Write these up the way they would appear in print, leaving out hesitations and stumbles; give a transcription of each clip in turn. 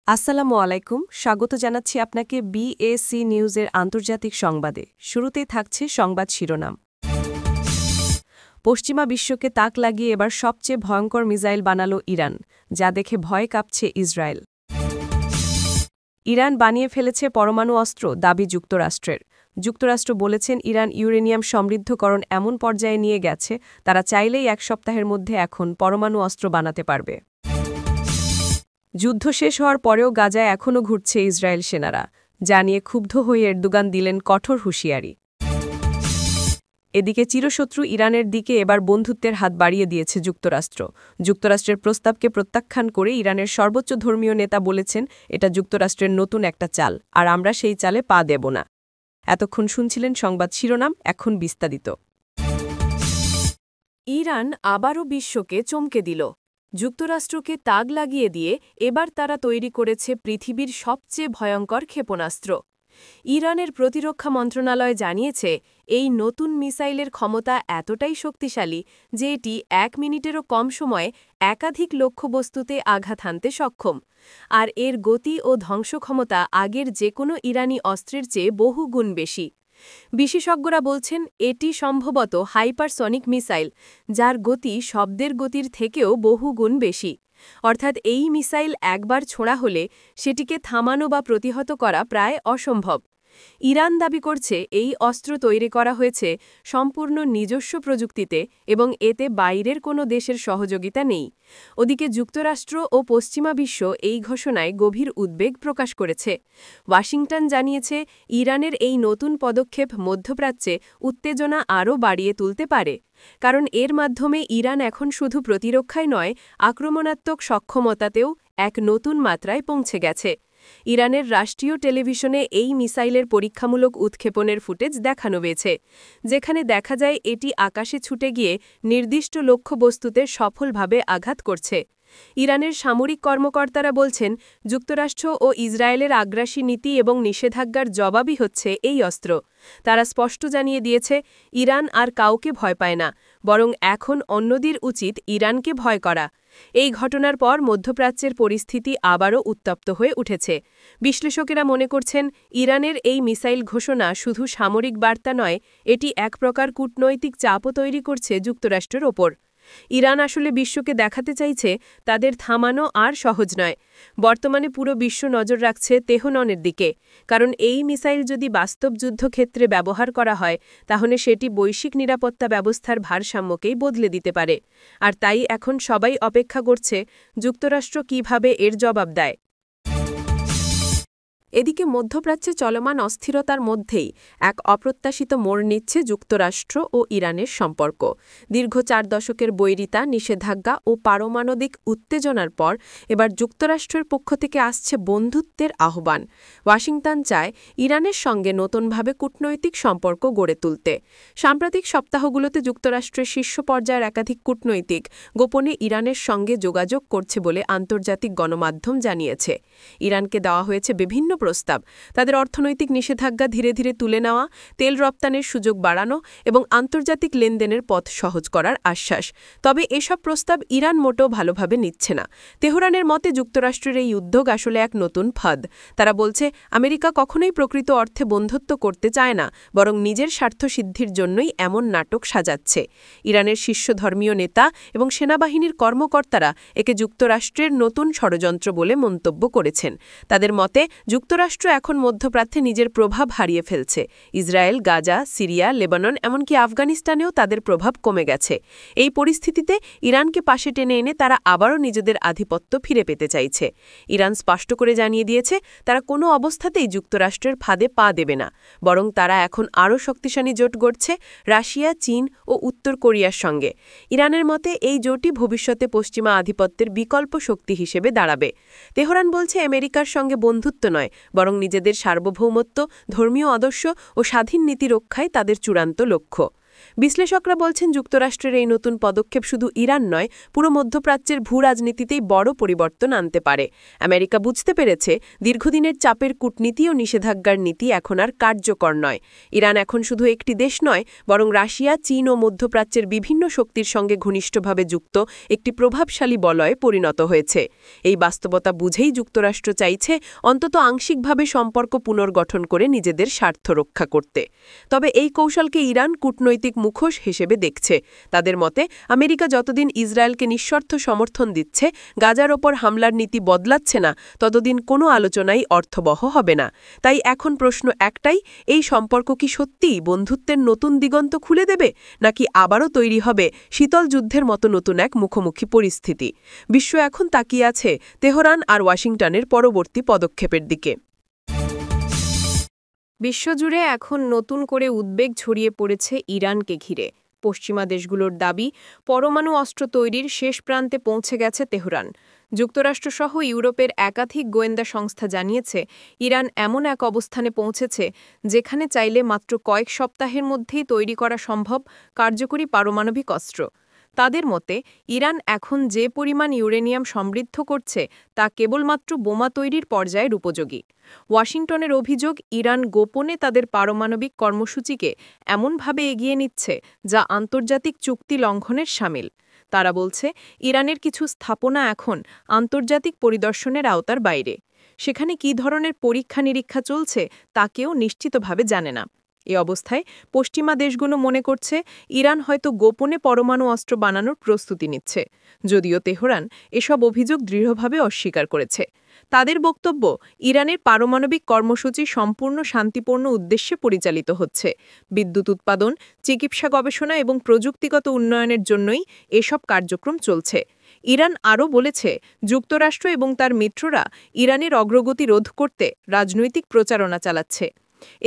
আসসালামু আলাইকুম, স্বাগত জানাচ্ছি আপনাকে বিএসি নিউজের আন্তর্জাতিক সংবাদে। শুরুতেই থাকছে সংবাদ শিরোনাম। পশ্চিমা বিশ্বকে তাক লাগিয়ে এবার সবচেয়ে ভয়ঙ্কর মিসাইল বানালো ইরান, যা দেখে ভয়ে কাঁপছে ইসরায়েল। ইরান বানিয়ে ফেলেছে পরমাণু অস্ত্র, দাবি যুক্তরাষ্ট্রের। যুক্তরাষ্ট্র বলেছেন ইরান ইউরেনিয়াম সমৃদ্ধকরণ এমন পর্যায়ে নিয়ে গেছে তারা চাইলেই এক সপ্তাহের মধ্যে এখন পরমাণু অস্ত্র বানাতে পারবে। যুদ্ধ শেষ হওয়ার পরেও গাজায় এখনও ঘুরছে ইসরায়েল সেনারা, যা নিয়ে ক্ষুব্ধ হয়ে এরদোগান দিলেন কঠোর হুঁশিয়ারি। এদিকে চিরশত্রু ইরানের দিকে এবার বন্ধুত্বের হাত বাড়িয়ে দিয়েছে যুক্তরাষ্ট্র। যুক্তরাষ্ট্রের প্রস্তাবকে প্রত্যাখ্যান করে ইরানের সর্বোচ্চ ধর্মীয় নেতা বলেছেন এটা যুক্তরাষ্ট্রের নতুন একটা চাল, আর আমরা সেই চালে পা দেব না। এতক্ষণ শুনছিলেন সংবাদ শিরোনাম, এখন বিস্তারিত। ইরান আবারও বিশ্বকে চমকে দিল। যুক্তরাষ্ট্রকে তাগ লাগিয়ে দিয়ে এবার তারা তৈরি করেছে পৃথিবীর সবচেয়ে ভয়ঙ্কর ক্ষেপণাস্ত্র। ইরানের প্রতিরক্ষা মন্ত্রণালয় জানিয়েছে এই নতুন মিসাইলের ক্ষমতা এতটাই শক্তিশালী যে এটি 1 মিনিটেরও কম সময়ে একাধিক লক্ষ্যবস্তুতে আঘাত হানতে সক্ষম। আর এর গতি ও ধ্বংসক্ষমতা আগের যে কোনো ইরানি অস্ত্রের চেয়ে বহু গুণ বেশি। বিশেষজ্ঞরা বলছেন এটি সম্ভবত হাইপারসনিক মিসাইল, যার গতি শব্দের গতির থেকেও বহু গুণ বেশি। অর্থাৎ এই মিসাইল একবার ছোড়া হলে সেটিকে থামানো বা প্রতিহত করা প্রায় অসম্ভব। ইরান দাবি করছে এই অস্ত্র তৈরি করা হয়েছে সম্পূর্ণ নিজস্ব প্রযুক্তিতে এবং এতে বাইরের কোনো দেশের সহযোগিতা নেই। ওদিকে যুক্তরাষ্ট্র ও পশ্চিমা বিশ্ব এই ঘোষণায় গভীর উদ্বেগ প্রকাশ করেছে। ওয়াশিংটন জানিয়েছে ইরানের এই নতুন পদক্ষেপ মধ্যপ্রাচ্যে উত্তেজনা আরও বাড়িয়ে তুলতে পারে, কারণ এর মাধ্যমে ইরান এখন শুধু প্রতিরক্ষায় নয়, আক্রমণাত্মক সক্ষমতাতেও এক নতুন মাত্রায় পৌঁছে গেছে। ইরানের রাষ্ট্রীয় টেলিভিশনে এই মিসাইলের পরীক্ষামূলক উৎক্ষেপণের ফুটেজ দেখানো হয়েছে, যেখানে দেখা যায় এটি আকাশে ছুটে গিয়ে নির্দিষ্ট লক্ষ্যবস্তুতে সফলভাবে আঘাত করছে। ইরানের সামরিক কর্মকর্তারা বলছেন যুক্তরাষ্ট্র ও ইসরায়েলের আগ্রাসী নীতি এবং নিষেধাজ্ঞার জবাবই হচ্ছে এই অস্ত্র। তারা স্পষ্ট জানিয়ে দিয়েছে ইরান আর কাউকে ভয় পায় না, বরং এখন অন্যদের উচিত ইরানকে ভয় করা। এই ঘটনার পর মধ্যপ্রাচ্যের পরিস্থিতি আবারও উত্তপ্ত হয়ে উঠেছে। বিশ্লেষকেরা মনে করছেন ইরানের এই মিসাইল ঘোষণা শুধু সামরিক বার্তা নয়, এটি এক প্রকার কূটনৈতিক চাপও তৈরি করছে যুক্তরাষ্ট্রের ওপর। ইরান আসলে বিশ্বকে দেখাতে চাইছে তাদের থামানো আর সহজ নয়। বর্তমানে পুরো বিশ্ব নজর রাখছে তেহরানের দিকে, কারণ এই মিসাইল যদি বাস্তব যুদ্ধক্ষেত্রে ব্যবহার করা হয় তাহলে সেটি বৈশ্বিক নিরাপত্তা ব্যবস্থার ভারসাম্যকেই বদলে দিতে পারে। আর তাই এখন সবাই অপেক্ষা করছে যুক্তরাষ্ট্র কিভাবে এর জবাব দেয়। এদিকে মধ্যপ্রাচ্যে চলমান অস্থিরতার মধ্যেই এক অপ্রত্যাশিত মোড় নিচ্ছে যুক্তরাষ্ট্র ও ইরানের সম্পর্ক। দীর্ঘ 4 দশকের বৈরিতা, নিষেধাজ্ঞা ও পারমাণবিক উত্তেজনার পর এবার যুক্তরাষ্ট্রের পক্ষ থেকে আসছে বন্ধুত্বের আহ্বান। ওয়াশিংটন চায় ইরানের সঙ্গে নতুনভাবে কূটনৈতিক সম্পর্ক গড়ে তুলতে। সাম্প্রতিক সপ্তাহগুলোতে যুক্তরাষ্ট্রের শীর্ষ পর্যায়ের একাধিক কূটনৈতিক গোপনে ইরানের সঙ্গে যোগাযোগ করছে বলে আন্তর্জাতিক গণমাধ্যম জানিয়েছে। ইরানকে দেওয়া হয়েছে বিভিন্ন প্রস্তাব, তাদের অর্থনৈতিক নিষেধাজ্ঞা ধীরে ধীরে তুলে নেওয়া, তেল রপ্তানির সুযোগ বাড়ানো এবং আন্তর্জাতিক লেনদেনের পথ সহজ করার আশ্বাস। তবে এসব প্রস্তাব ইরান মোটেও ভালোভাবে নিচ্ছে না। তেহরানের মতে যুক্তরাষ্ট্রের এই উদ্যোগ আসলে এক নতুন ফাঁদ। তারা বলছে আমেরিকা কখনোই প্রকৃত অর্থে বন্ধুত্ব করতে চায় না, বরং নিজের স্বার্থ সিদ্ধির জন্যই এমন নাটক সাজাচ্ছে। ইরানের শীর্ষ ধর্মীয় নেতা এবং সেনাবাহিনীর কর্মকর্তারা একে যুক্তরাষ্ট্রের নতুন ষড়যন্ত্র বলে মন্তব্য করেছেন। তাদের মতে যুক্তরাষ্ট্র এখন মধ্যপ্রাচ্যে নিজের প্রভাব হারিয়ে ফেলছে। ইসরায়েল, গাজা, সিরিয়া, লেবানন এমনকি আফগানিস্তানেও তাদের প্রভাব কমে গেছে। এই পরিস্থিতিতে ইরানকে পাশে টেনে এনে তারা আবারও নিজেদের আধিপত্য ফিরে পেতে চাইছে। ইরান স্পষ্ট করে জানিয়ে দিয়েছে তারা কোনো অবস্থাতেই যুক্তরাষ্ট্রের ফাঁদে পা দেবে না, বরং তারা এখন আরও শক্তিশালী জোট গড়ছে রাশিয়া, চীন ও উত্তর কোরিয়ার সঙ্গে। ইরানের মতে এই জোটই ভবিষ্যতে পশ্চিমা আধিপত্যের বিকল্প শক্তি হিসেবে দাঁড়াবে। তেহরান বলছে আমেরিকার সঙ্গে বন্ধুত্ব নয়, বরং নিজেদের সার্বভৌমত্ব, ধর্মীয় আদর্শ ও স্বাধীন নীতি রক্ষাই তাদের চূড়ান্ত লক্ষ্য। বিশ্লেষকরা বলছেন যুক্তরাষ্ট্রের এই নতুন পদক্ষেপ শুধু ইরান নয়, পুরো মধ্যপ্রাচ্যের ভূরাজনীতিতেই বড় পরিবর্তন আনতে পারে। আমেরিকা বুঝতে পেরেছে দীর্ঘদিনের চাপের কূটনীতি ও নিষেধাজ্ঞার নীতি এখন আর কার্যকর নয়। ইরান এখন শুধু একটি দেশ নয়, বরং রাশিয়া, চীন ও মধ্যপ্রাচ্যের বিভিন্ন শক্তির সঙ্গে ঘনিষ্ঠভাবে যুক্ত একটি প্রভাবশালী বলয়ে পরিণত হয়েছে। এই বাস্তবতা বুঝেই যুক্তরাষ্ট্র চাইছে অন্তত আংশিকভাবে সম্পর্ক পুনর্গঠন করে নিজেদের স্বার্থ রক্ষা করতে। তবে এই কৌশলকে ইরান কূটনৈতিক মুখোশ হিসেবে দেখছে। তাদের মতে আমেরিকা যতদিন ইসরায়েলকে নিঃশর্ত সমর্থন দিচ্ছে, গাজার ওপর হামলার নীতি বদলাচ্ছে না, ততদিন কোনো আলোচনাই অর্থবহ হবে না। তাই এখন প্রশ্ন একটাই, এই সম্পর্ক কি সত্যিই বন্ধুত্বের নতুন দিগন্ত খুলে দেবে, নাকি আবারও তৈরি হবে শীতল যুদ্ধের মতো নতুন এক মুখোমুখি পরিস্থিতি? বিশ্ব এখন তাকিয়ে আছে তেহরান আর ওয়াশিংটনের পরবর্তী পদক্ষেপের দিকে। বিশ্বজুড়ে এখন নতুন করে উদ্বেগ ছড়িয়ে পড়েছে ইরানকে ঘিরে। পশ্চিমা দেশগুলোর দাবি, পরমাণু অস্ত্র তৈরির শেষ প্রান্তে পৌঁছে গেছে তেহরান। যুক্তরাষ্ট্রসহ ইউরোপের একাধিক গোয়েন্দা সংস্থা জানিয়েছে ইরান এমন এক অবস্থানে পৌঁছেছে যেখানে চাইলে মাত্র কয়েক সপ্তাহের মধ্যেই তৈরি করা সম্ভব কার্যকরী পারমাণবিক অস্ত্র। তাদের মতে ইরান এখন যে পরিমাণ ইউরেনিয়াম সমৃদ্ধ করছে তা কেবলমাত্র বোমা তৈরির পর্যায়ের উপযোগী। ওয়াশিংটনের অভিযোগ, ইরান গোপনে তাদের পারমাণবিক কর্মসূচিকে এমনভাবে এগিয়ে নিচ্ছে যা আন্তর্জাতিক চুক্তি লঙ্ঘনের শামিল। তারা বলছে ইরানের কিছু স্থাপনা এখন আন্তর্জাতিক পরিদর্শনের আওতার বাইরে। সেখানে কী ধরনের পরীক্ষা নিরীক্ষা চলছে তা কেউ নিশ্চিতভাবে জানে না। এ অবস্থায় পশ্চিমা দেশগুলো মনে করছে ইরান হয়তো গোপনে পরমাণু অস্ত্র বানানোর প্রস্তুতি নিচ্ছে, যদিও তেহরান এসব অভিযোগ দৃঢ়ভাবে অস্বীকার করেছে। তাদের বক্তব্য, ইরানের পারমাণবিক কর্মসূচি সম্পূর্ণ শান্তিপূর্ণ উদ্দেশ্যে পরিচালিত হচ্ছে। বিদ্যুৎ উৎপাদন, চিকিৎসা গবেষণা এবং প্রযুক্তিগত উন্নয়নের জন্যই এসব কার্যক্রম চলছে। ইরান আরও বলেছে যুক্তরাষ্ট্র এবং তার মিত্ররা ইরানের অগ্রগতি রোধ করতে রাজনৈতিক প্রচারণা চালাচ্ছে।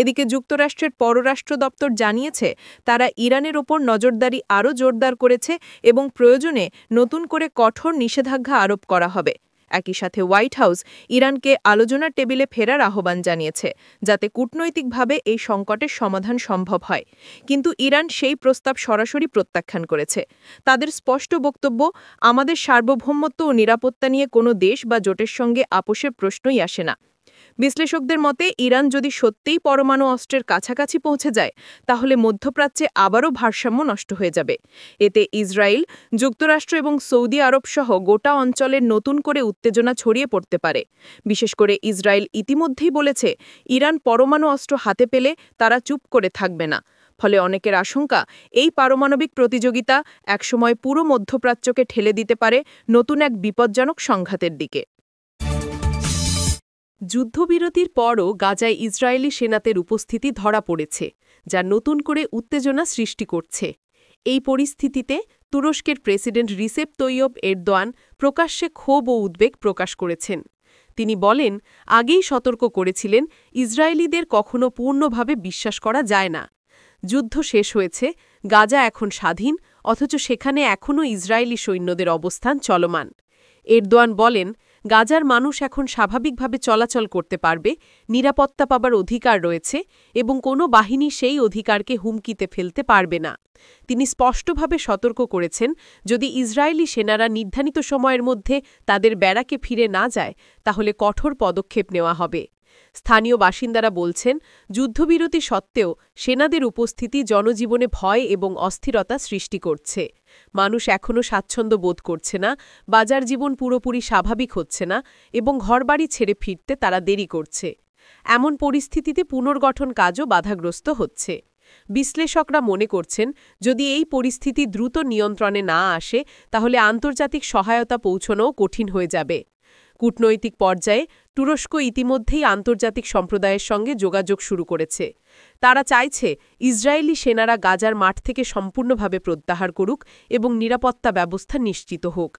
এদিকে যুক্তরাষ্ট্রের পররাষ্ট্র দপ্তর জানিয়েছে তারা ইরানের ওপর নজরদারি আরও জোরদার করেছে এবং প্রয়োজনে নতুন করে কঠোর নিষেধাজ্ঞা আরোপ করা হবে। একই সাথে হোয়াইট হাউস ইরানকে আলোচনার টেবিলে ফেরার আহ্বান জানিয়েছে, যাতে কূটনৈতিকভাবে এই সংকটের সমাধান সম্ভব হয়। কিন্তু ইরান সেই প্রস্তাব সরাসরি প্রত্যাখ্যান করেছে। তাদের স্পষ্ট বক্তব্য, আমাদের সার্বভৌমত্ব ও নিরাপত্তা নিয়ে কোনো দেশ বা জোটের সঙ্গে আপোষের প্রশ্নই আসে না। বিশ্লেষকদের মতে ইরান যদি সত্যিই পরমাণু অস্ত্রের কাছাকাছি পৌঁছে যায়, তাহলে মধ্যপ্রাচ্যে আবারও ভারসাম্য নষ্ট হয়ে যাবে। এতে ইসরায়েল, যুক্তরাষ্ট্র এবং সৌদি আরব সহ গোটা অঞ্চলের নতুন করে উত্তেজনা ছড়িয়ে পড়তে পারে। বিশেষ করে ইসরায়েল ইতিমধ্যেই বলেছে ইরান পরমাণু অস্ত্র হাতে পেলে তারা চুপ করে থাকবে না। ফলে অনেকের আশঙ্কা, এই পারমাণবিক প্রতিযোগিতা একসময় পুরো মধ্যপ্রাচ্যকে ঠেলে দিতে পারে নতুন এক বিপজ্জনক সংঘাতের দিকে। যুদ্ধবিরতির পরও গাজায় ইসরায়েলি সেনাদের উপস্থিতি ধরা পড়েছে, যা নতুন করে উত্তেজনা সৃষ্টি করছে। এই পরিস্থিতিতে তুরস্কের প্রেসিডেন্ট রিসেপ তৈয়ব এরদোয়ান প্রকাশ্যে ক্ষোভ ও উদ্বেগ প্রকাশ করেছেন। তিনি বলেন, আগেই সতর্ক করেছিলেন ইসরায়েলিদের কখনো পূর্ণভাবে বিশ্বাস করা যায় না। যুদ্ধ শেষ হয়েছে, গাজা এখন স্বাধীন, অথচ সেখানে এখনও ইসরায়েলি সৈন্যদের অবস্থান চলমান। এরদোয়ান বলেন, গাজার মানুষ এখন স্বাভাবিকভাবে চলাচল করতে পারবে, নিরাপত্তা পাবার অধিকার রয়েছে এবং কোনো বাহিনী সেই অধিকারকে হুমকিতে ফেলতে পারবে না। তিনি স্পষ্টভাবে সতর্ক করেছেন, যদি ইসরায়েলি সেনারা নির্ধারিত সময়ের মধ্যে তাদের ব্যারাকে ফিরে না যায়, তাহলে কঠোর পদক্ষেপ নেওয়া হবে। স্থানীয় বাসিন্দারা বলছেন, যুদ্ধবিরতি সত্ত্বেও সেনাদের উপস্থিতি জনজীবনে ভয় এবং অস্থিরতা সৃষ্টি করছে। মানুষ এখনও স্বাচ্ছন্দ্য বোধ করছে না, বাজার জীবন পুরোপুরি স্বাভাবিক হচ্ছে না এবং ঘরবাড়ি ছেড়ে ফিরতে তারা দেরি করছে। এমন পরিস্থিতিতে পুনর্গঠন কাজও বাধাগ্রস্ত হচ্ছে। বিশ্লেষকরা মনে করছেন, যদি এই পরিস্থিতি দ্রুত নিয়ন্ত্রণে না আসে, তাহলে আন্তর্জাতিক সহায়তা পৌঁছানোও কঠিন হয়ে যাবে। কূটনৈতিক পর্যায়ে তুরস্ক ইতিমধ্যেই আন্তর্জাতিক সম্প্রদায়ের সঙ্গে যোগাযোগ শুরু করেছে। তারা চাইছে ইসরায়েলি সেনারা গাজার মাঠ থেকে সম্পূর্ণভাবে প্রত্যাহার করুক এবং নিরাপত্তা ব্যবস্থা নিশ্চিত হোক।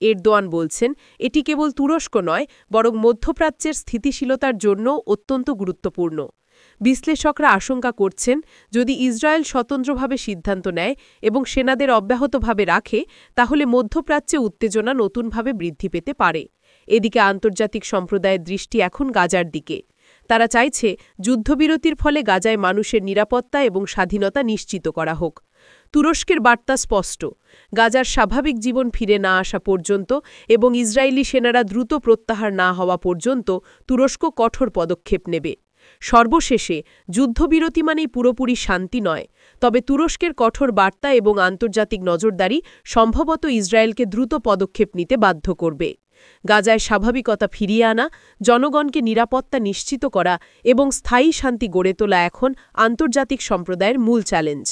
এরদোয়ান বলছেন, এটি কেবল তুরস্ক নয়, বরং মধ্যপ্রাচ্যের স্থিতিশীলতার জন্য অত্যন্ত গুরুত্বপূর্ণ। বিশ্লেষকরা আশঙ্কা করছেন, যদি ইসরায়েল স্বতন্ত্রভাবে সিদ্ধান্ত নেয় এবং সেনাদের অব্যাহতভাবে রাখে, তাহলে মধ্যপ্রাচ্যে উত্তেজনা নতুনভাবে বৃদ্ধি পেতে পারে। এদিকে আন্তর্জাতিক সম্প্রদায়ের দৃষ্টি এখন গাজার দিকে। তারা চাইছে যুদ্ধবিরতির ফলে গাজায় মানুষের নিরাপত্তা এবং স্বাধীনতা নিশ্চিত করা হোক। তুরস্কের বার্তা স্পষ্ট, গাজার স্বাভাবিক জীবন ফিরে না আসা পর্যন্ত এবং ইসরায়েলি সেনারা দ্রুত প্রত্যাহার না হওয়া পর্যন্ত তুরস্ক কঠোর পদক্ষেপ নেবে। সর্বশেষে যুদ্ধবিরতি মানেই পুরোপুরি শান্তি নয়, তবে তুরস্কের কঠোর বার্তা এবং আন্তর্জাতিক নজরদারি সম্ভবত ইসরায়েলকে দ্রুত পদক্ষেপ নিতে বাধ্য করবে। গাজায় স্বাভাবিকতা ফিরিয়ে আনা, জনগণকে নিরাপত্তা নিশ্চিত করা এবং স্থায়ী শান্তি গড়ে তোলা এখন আন্তর্জাতিক সম্প্রদায়ের মূল চ্যালেঞ্জ।